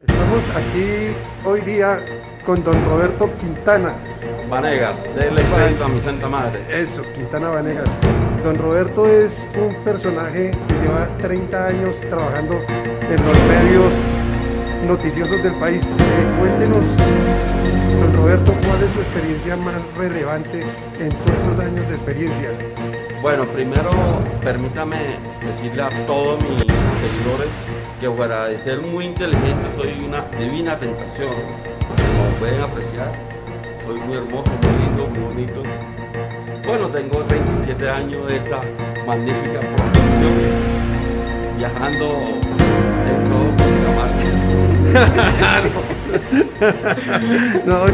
Estamos aquí hoy día con don Roberto Quintana. Vanegas, denle crédito a mi santa madre. Eso, Quintana Vanegas. Don Roberto es un personaje que lleva 30 años trabajando en los medios noticiosos del país. Cuéntenos, don Roberto, ¿cuál es su experiencia más relevante en todos estos años de experiencia? Bueno, primero permítame decirle a todos mis seguidores que fuera de ser muy inteligente soy una divina tentación. Como pueden apreciar, soy muy hermoso, muy lindo, muy bonito. Bueno, tengo 37 años de esta magnífica profesión, viajando en todo Cundinamarca. No,